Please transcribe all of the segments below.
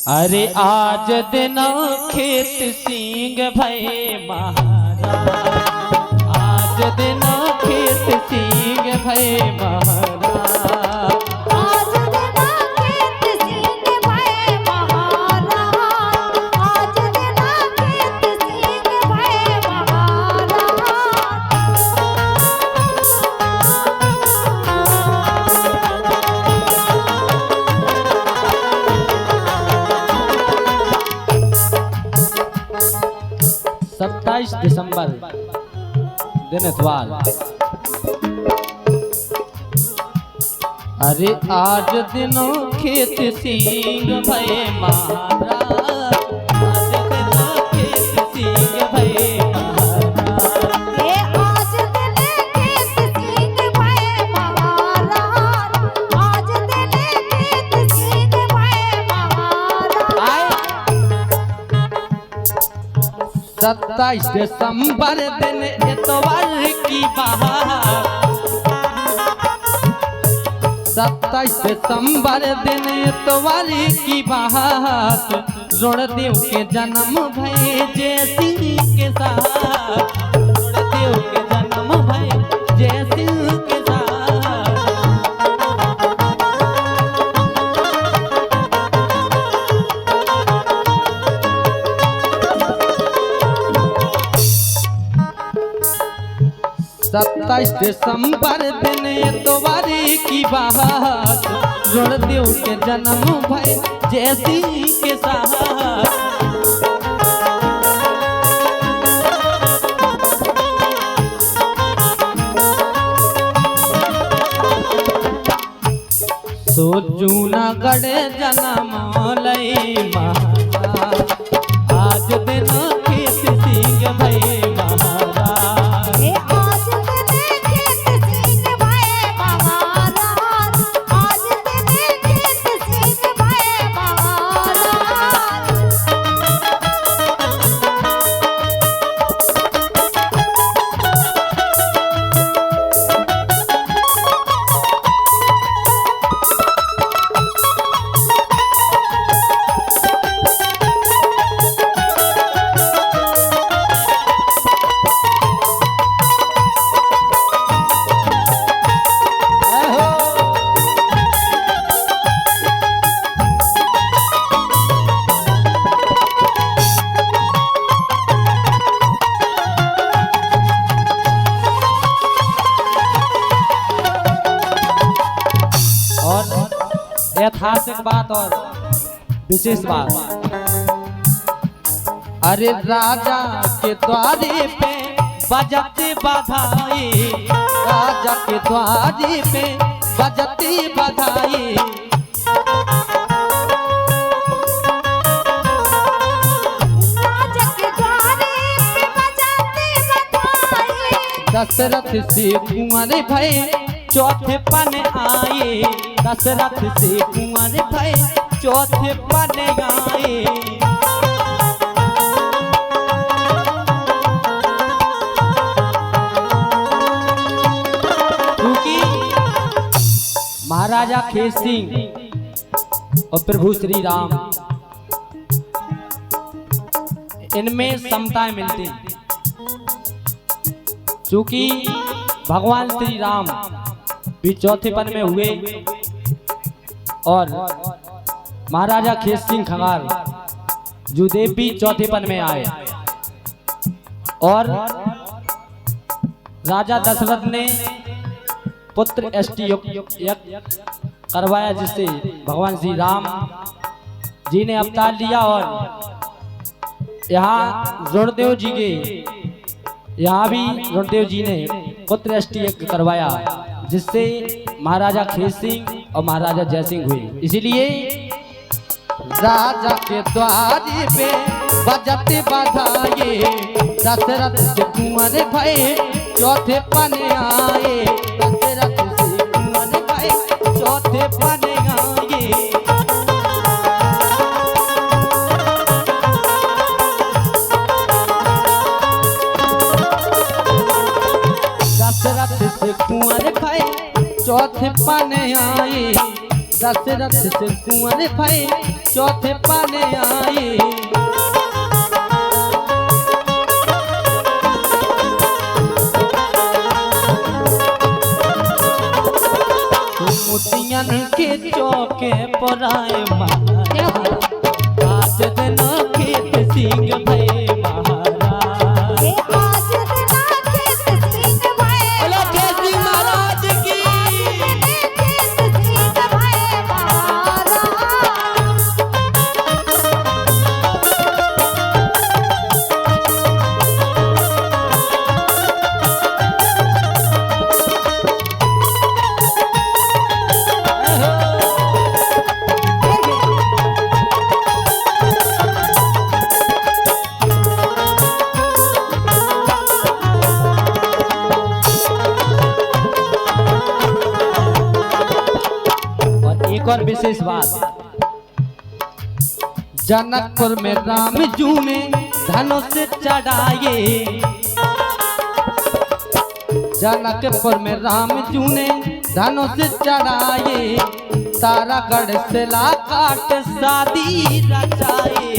अरे आज दिन खेत सिंह भय महाराज, आज दिन खेत सिंह भय महाराज, आज दिन खेत सिंह भय महाराज, आज दिन खेत सिंह भय महाराज। 27 दिसंबर दिन इतवार। अरे आज दिनों खेत सिंह भय महाराज, आज दिनों खेत सिंह भय महाराज, ये आज दिन खेत सिंह भय महाराज, आज दिन खेत सिंह भय महाराज। 27 दिसंबर दिन इतवार की बात, 27 दिसंबर दिन इतवार की बात, रणदेव के जन्म भय जय सिंह के साथ, रणदेव के जन्म भय जय सिंह के साथ। 27 दिसंबर दिन इतवार की बात, रणदेव के जन्म भय जय सिंह के साथ। सो जूनागढ़ जन्म लई महाराज, आज दिन खेत सिंह भय महाराज, ये आज दिन खेत सिंह भय महाराज, आज दिन खेत सिंह भय महाराज। ऐतिहासिक बात और विशेष बात, अरे राजा के द्वारे पे बजते बधाई, राजा के द्वारे पे बजते बधाई, राजा के द्वारे पे बजाते बधाई, दशरथ से कुंवर भय चौथे पन आए, दशरथ से कुंवर भय चौथे पन आए। क्योंकि महाराजा खेत सिंह और प्रभु श्री राम इनमें समताएं मिलती, क्योंकि भगवान श्री राम भी चौथे पन में हुए और महाराजा खेत सिंह खंगार जुदेव भी चौथे पन में आए, और राजा दशरथ ने पुत्र एष्टि यज्ञ करवाया, जिससे भगवान श्री राम जी ने अवतार लिया और यहाँ रणदेव जी के यहाँ भी रणदेव जी ने पुत्र एष्टि यज्ञ करवाया, जिससे महाराजा खेत सिंह और महाराजा जय सिंह हुए। इसीलिए राजा के द्वारे पे बजते बधाई, दशरथ से कुंवर भय चौथे पन आए, दशरथ से कुंवर भय चौथे पन आए। दशरथ से कुंवर भय चौथे पन आए, दशरथ से कुंवर भय चौथे पाने आए। मोतियन के चौके पर आए महाराज, आज दिन खेत सिंह भय महाराज। आज दिन खेत सिंह भय बोलो केसरी महाराज की। खेत सिंह भय महाराज। एक और विशेष बात, जनकपुर में राम जू ने धनुष चढ़ाए। जनकपुर में राम जू ने धनुष चढ़ाए, तारागढ़ से ला काट शादी रचाए।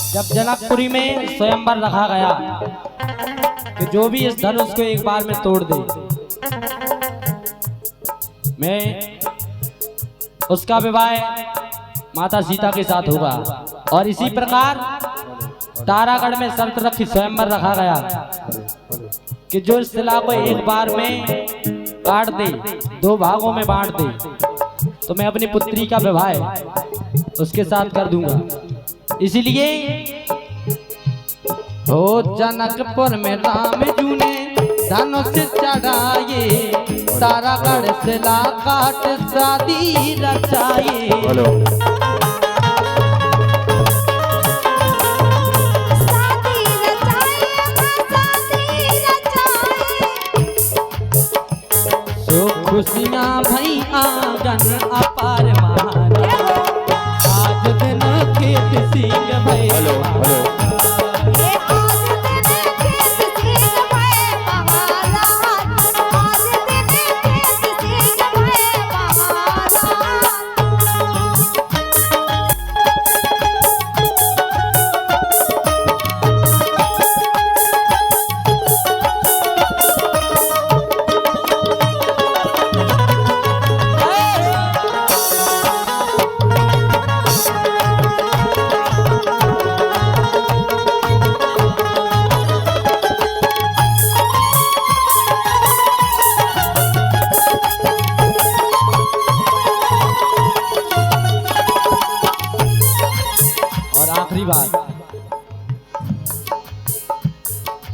जब जनकपुरी में स्वयंवर रखा गया कि जो भी इस धनुष को एक बार में तोड़ दे, मैं उसका विवाह माता सीता के साथ होगा। और इसी प्रकार तारागढ़ में शर्त रखी, स्वयंवर रखा गया कि जो इस शिला को एक बार में काट दे, दो भागों में बांट दे, तो मैं अपनी पुत्री का विवाह उसके साथ कर दूंगा। इसलिए हो जनकपुर में राम जू ने धनुष चढ़ाए, तारागढ़ से ला काट शादी रचाए। शादी रचाए, शादी रचाए। सो खुशियां भई आंगन अपार महाराज, आज दिन खेत सिंह भय महाराज। आज दिन खेत सिंह भय महाराज। आज दिन खेत सिंह भय महाराज। और आखिरी बात,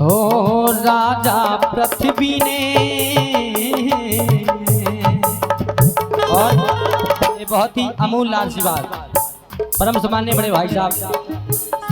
हो राजा पृथ्वी ने, और ये बहुत ही अमूल लाल सी बात, परम सम्मान्य बड़े भाई साहब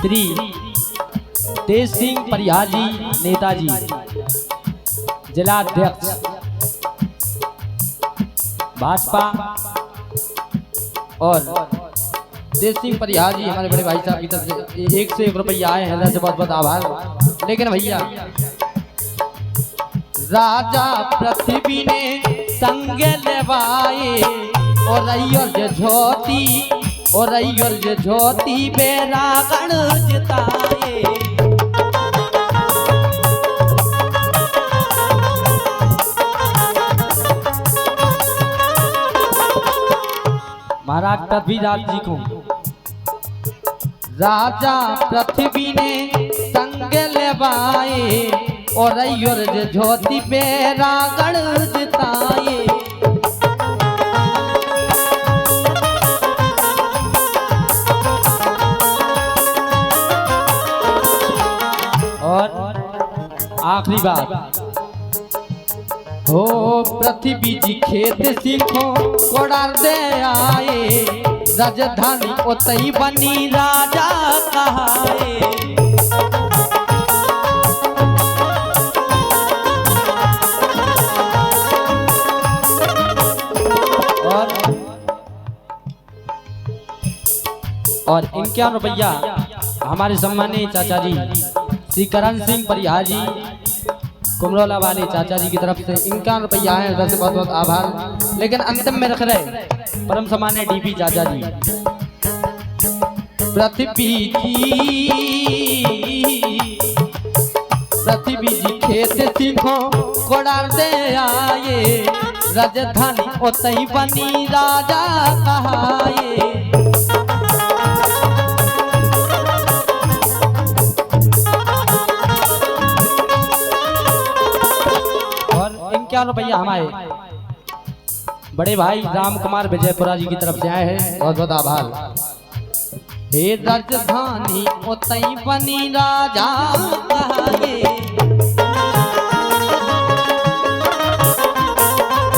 श्री तेज सिंह परिहार जी नेताजी जिला अध्यक्ष भाजपा, और तेज सिंह परिहार जी हमारे बड़े भाई साहब की तरफ से 1 से 1 रुपया आए हैं, से बहुत बहुत आभार। लेकिन भैया राजा पृथ्वी ने संग लेवाए, और रैयर ज्योति, और रैयर ज्योति बेरागण जिताए। महाराज पृथ्वीराज जी को राजा पृथ्वी ने संग लेवाए, और रैयर ज्योति बेरागण जिताए। और आखिरी बात, हो पृथ्वी जी खेत सिंखों कोड़ार दे आए, राजधानी ओतई बनी राजा कहाए। और 51 रुपया हमारे सम्मानित चाचा जी श्री करण सिंह परिहार जी कुमरोला वाले चाचा जी की तरफ से इनका रुपया है, उधर से बहुत बहुत आभार। लेकिन अंतिम में रख रहे परम सम्मान्य डीपी चाचा जी। पृथ्वी जी खेत सीखो कोड़ार दे आए, राजधानी ओतई बनी राजा कहाए। रुपया हमारे बड़े भाई राम कुमार विजयपुरा जी की तरफ से आए हैं, बहुत बहुत आभार। हे राजधानी ओतई बनी राजा कहाए,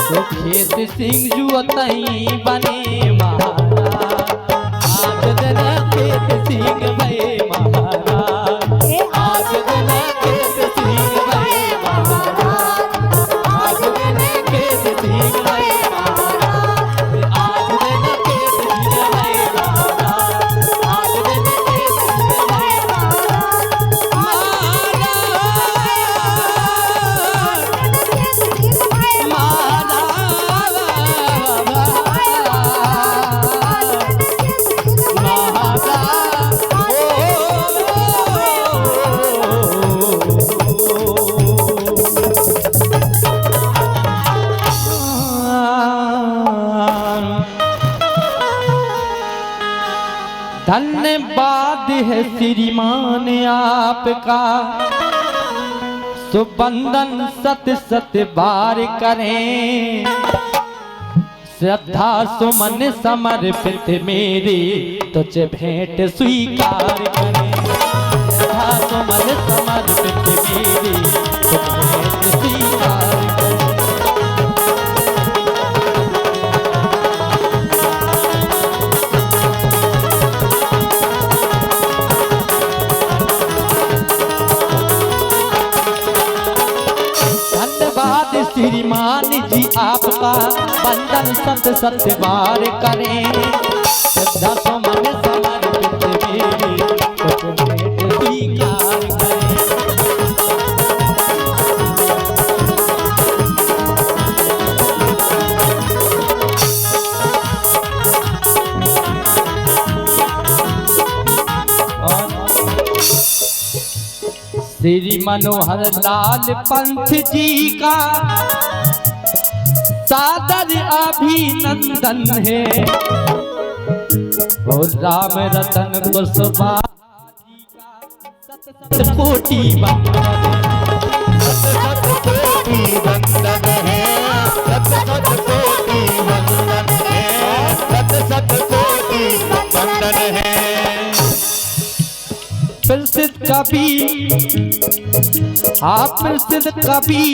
तो खेत सिंह जू ओतई बने महाराज, आज दिन खेत सिंह भये महाराज, आज दिन खेत सिंह भये महाराज। धन्यवाद है श्रीमान आपका, सुबंधन सत सत बार करें, श्रद्धा सुमन समर्पित मेरे तुझ भेंट स्वीकार करें, श्रद्धा सुमन समर्पित मेरे तुझ भेंट स्वीकार करें। श्रीमान जी आपका बंधन सत सत बार करें, श्रद्धा सुमन समर्पित मेरे तुझ भेंट स्वीकार करें। श्री मनोहर लाल पंथ जी का सादर अभिनंदन है, और राम रतन कुशवाहा जी का सत कोटि वंदन है, सत कोटि वंदन है, सत कोटि वंदन है, सत कोटि वंदन है। प्रसिद्ध कवि आप प्रसिद्ध कवि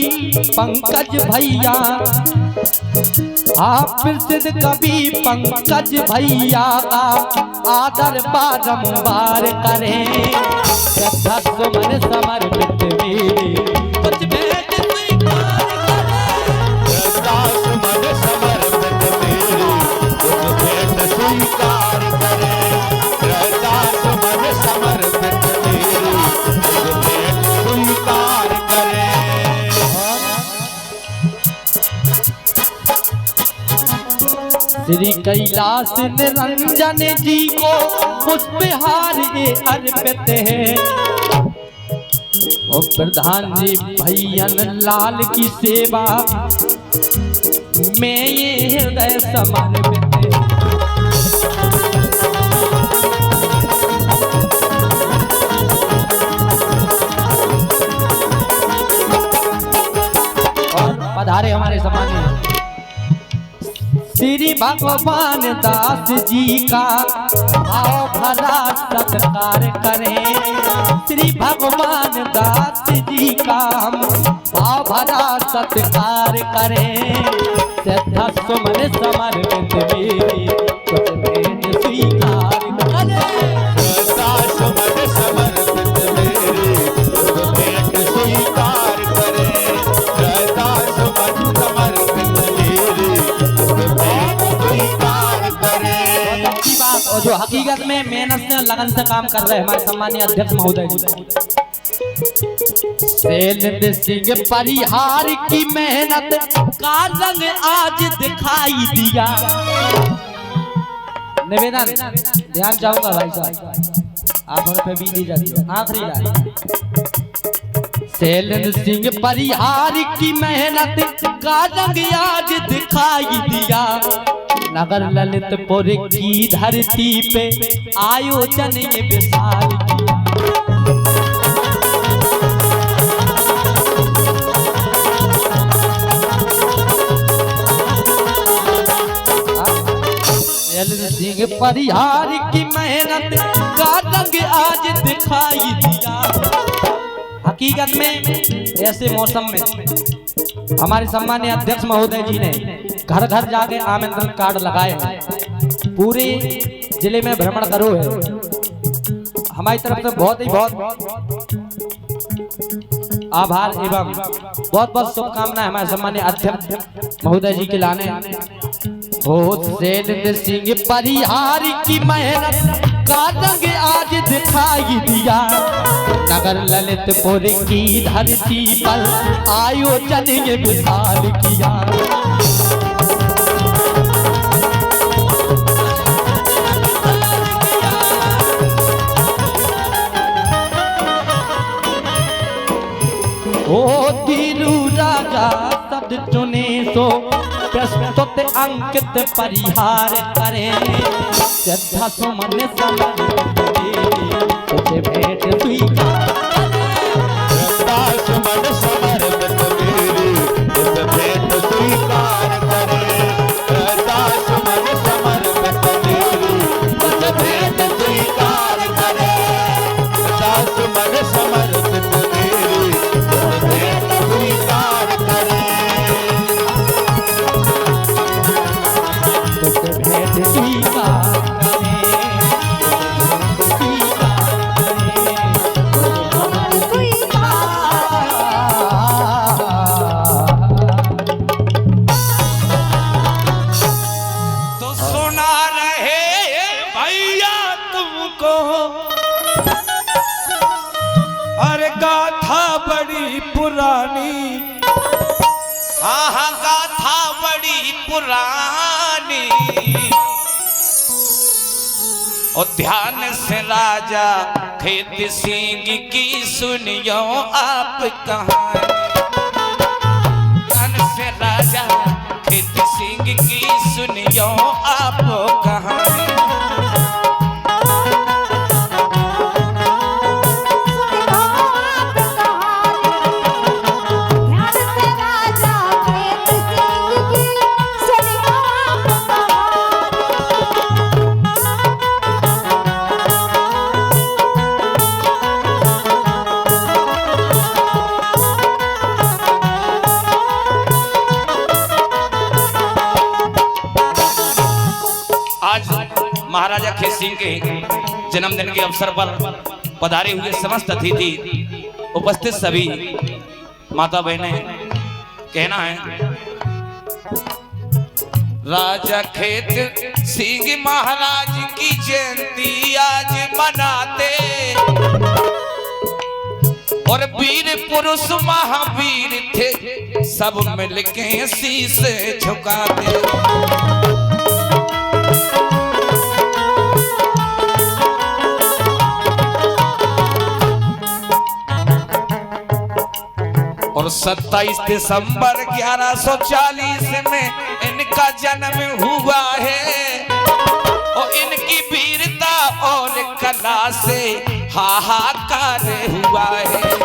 पंकज भैया, आप प्रसिद्ध कवि पंकज भैया का आदर बारंबार करें, श्रद्धा सुमन समर्पित मेरे तुझ भेंट स्वीकार करें, श्रद्धा सुमन समर्पित मेरे तुझ भेंट स्वीकार करें, श्रद्धा सुमन समर्पित श्री कैलाश निरंजन जी को पुष्पहार ये अर्पित है, और प्रधान जी भैयन लाल की सेवा में ये हृदय समर्पित है। और पधारे हमारे सम्मानीय श्री भगवान दास जी का भाव भरा सत्कार करें, श्री भगवान दास जी का हम भाव भरा सत्कार करें, श्रद्धा सुमन समर्पित मेरी तुझ भेंट स्वीकार करें, श्रद्धा सुमन समर्पित मेरी तुझ भेंट स्वीकार करें, श्रद्धा सुमन समर्पित मेरी और जो हकीकत में मेहनत से लगन से काम कर रहे हैं हमारे सम्मानीय अध्यक्ष महोदय जी, शैलेंद्र सिंह परिहार की मेहनत का रंग आज दिखाई दिया। निवेदन ध्यान चाहूंगा भाई साहब, आप हमारे पे भी दी जाती है आखिरी लाइन। शैलेंद्र सिंह परिहार की मेहनत का रंग आज दिखाई दिया। नगर ललितपुर की धरती पे आयोजन ये विशाल किया। शैलेंद्र सिंह परिहार की मेहनत का रंग आज दिखाई दिया। हकीकत में ऐसे मौसम में हमारे सम्मानीय अध्यक्ष महोदय जी ने घर घर जाके आमंत्रण कार्ड लगाए हैं। पूरे जिले में भ्रमण करो है। हमारी तरफ से बहुत आभार एवं बहुत बहुत शुभकामनाएं हमारे सम्मानीय अध्यक्ष महोदय जी के लाने। हो शैलेंद्र सिंह परिहार की मेहनत का रंग आज दिखाई दिया। नगर ललितपुर की धरती पर आयोजन ये विशाल किया। ओ धीरू राजा शब्द चुने सो प्रस्तुत अंकित परिहार करें। श्रद्धा सुमन तुझे भेंट स्वीकार। श्रद्धा सुमन समर्पित मेरी तुझ भेंट स्वीकार करें। श्रद्धा सुमन समर्पित मेरी तुझ भेंट स्वीकार करें। श्रद्धा सुमन समर्पित मेरी तुझ भेंट स्वीकार करें। तुझे भेंट स्वीकार पुरानी। हाँ गाथा बड़ी पुरानी। और ध्यान से राजा खेत सिंह की सुनियो आप कहानी। ध्यान से राजा खेत सिंह की सुनियो आप कहानी। महाराजा खेत सिंह के जन्मदिन के अवसर पर पधारे हुए समस्त अतिथि उपस्थित सभी माता बहनें कहना है। राजा खेत सिंह महाराज की जयंती आज मनाते और वीर पुरुष महावीर थे सब मिलके शीश झुकाते। और 27 दिसंबर 1140 में इनका जन्म हुआ है। और इनकी वीरता और कला से हाहाकार हुआ है।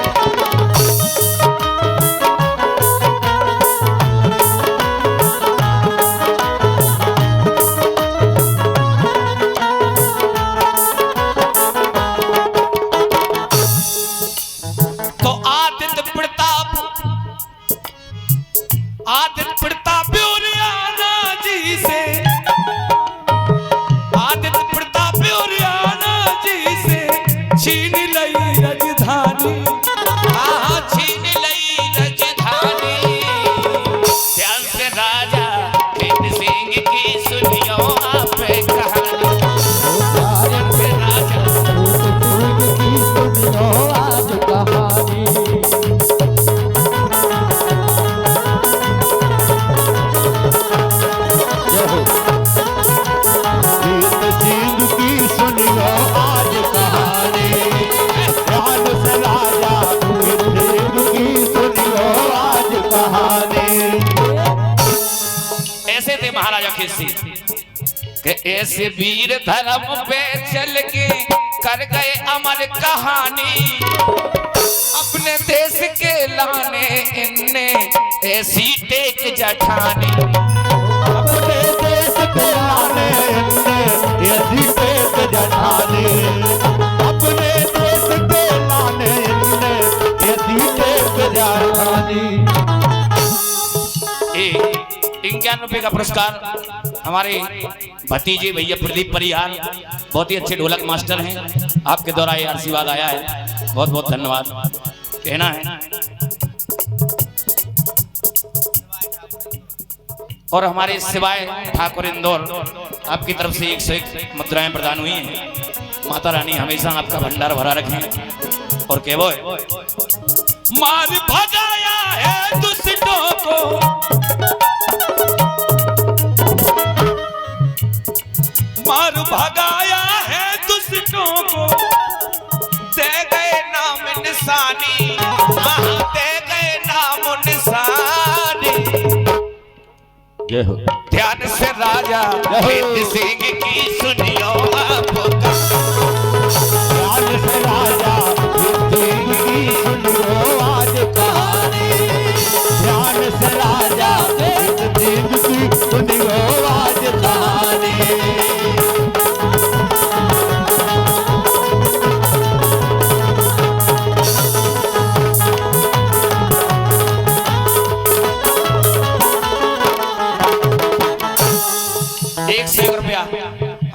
छीन लई राजधानी। राजा केसी कि ऐसे वीर धर्म पे चल के कर गए अमर कहानी, अपने देश के लाने इनने ऐसी टेक जठानी, अपने देश के लाने इनने ऐसी टेक जठानी, अपने देश के लाने इनने ऐसी टेक जठानी। 51 का पुरस्कार हमारे भतीजे भैया प्रदीप परिहार, बहुत ही अच्छे ढोलक मास्टर हैं, आपके द्वारा ये आशीर्वाद आया है, बहुत बहुत धन्यवाद कहना है। और हमारे सिवाय ठाकुर इंदौर, आपकी तरफ से 101 मुद्राएं प्रदान हुई हैं। माता रानी हमेशा आपका भंडार भरा रखें। और केवो मार भगाया है दुष्टों को, मार भगाया है दुष्टों को, दे गए नाम निशानी, दे गए नाम निशानी। जय हो। ध्यान से राजा वीर सिंह की सुनियो आपका, ध्यान से राजा वीर सिंह की सुनियो आज कहानी, ध्यान से राजा वीर सिंह की सुनियो आज कहानी।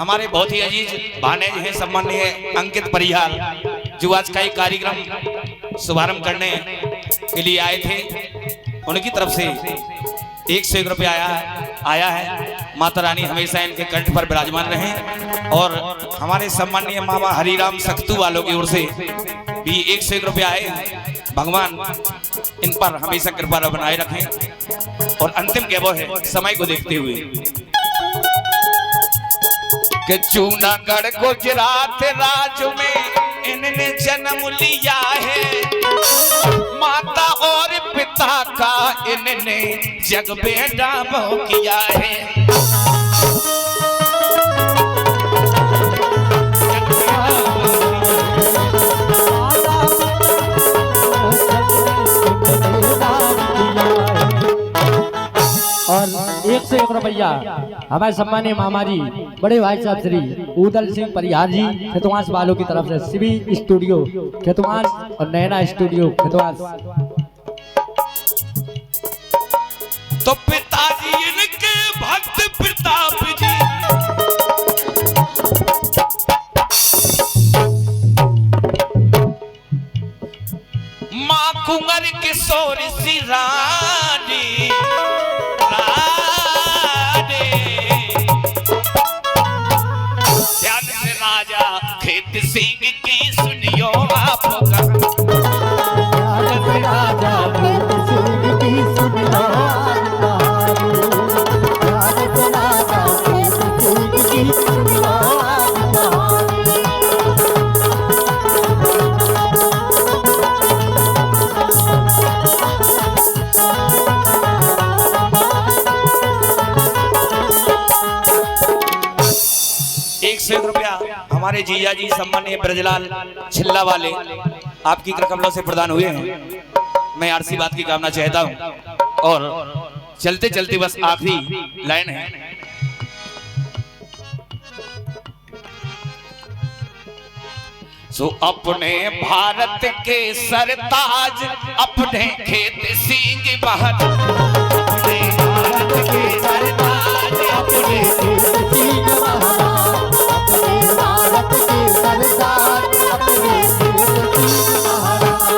हमारे बहुत ही अजीज भानेज हैं सम्माननीय अंकित परिहार, जो आज का एक कार्यक्रम शुभारंभ करने के लिए आए थे, उनकी तरफ से 101 रुपया आया है। माता रानी हमेशा इनके कंठ पर विराजमान रहें। और हमारे सम्माननीय मामा हरिराम सख्तू वालों की ओर से भी 101 रुपया आए। भगवान इन पर हमेशा कृपा बनाए रखें। और अंतिम क्या वो है, समय को देखते हुए कि जूनागढ़ गुजरात राज्य में इन्होंने जन्म लिया है, माता और पिता का इन्होंने जग बेड़ा मोह किया है। और 101 रुपया हमारे सम्मानीय मामा जी बड़े भाई साहब श्री उदल सिंह परिहार जी खेतवास वालों की तरफ से शिवी स्टूडियो खेतवास और नैना स्टूडियो खेतवास। तो पिताजी इनके भक्त प्रताप जी, माँ कुंवर किशोर सी रानी, ध्यान से राजा खेत सिंह की सुनियो आपका, ध्यान से राजा वीर सिंह की सुनियो आज कहानी, ध्यान से राजा वीर सिंह की सुनियो आज कहानी। ₹101 हमारे जीजा जी सम्मानीय ब्रजलाल छिल्ला वाले आपकी कमलों से प्रदान हुए हैं। मैं आरसी बात की कामना चाहता हूं। और चलते चलते बस आखिरी लाइन है, सो अपने भारत के सरताज अपने खेत सिंह बहन, अपने भारत के सरताज अपने खेत सिंह महाराज, अपने भारत के सरदार अपने खेत सिंह महाराज।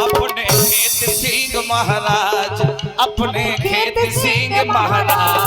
अपने खेत सिंह महाराज, अपने खेत सिंह महाराज।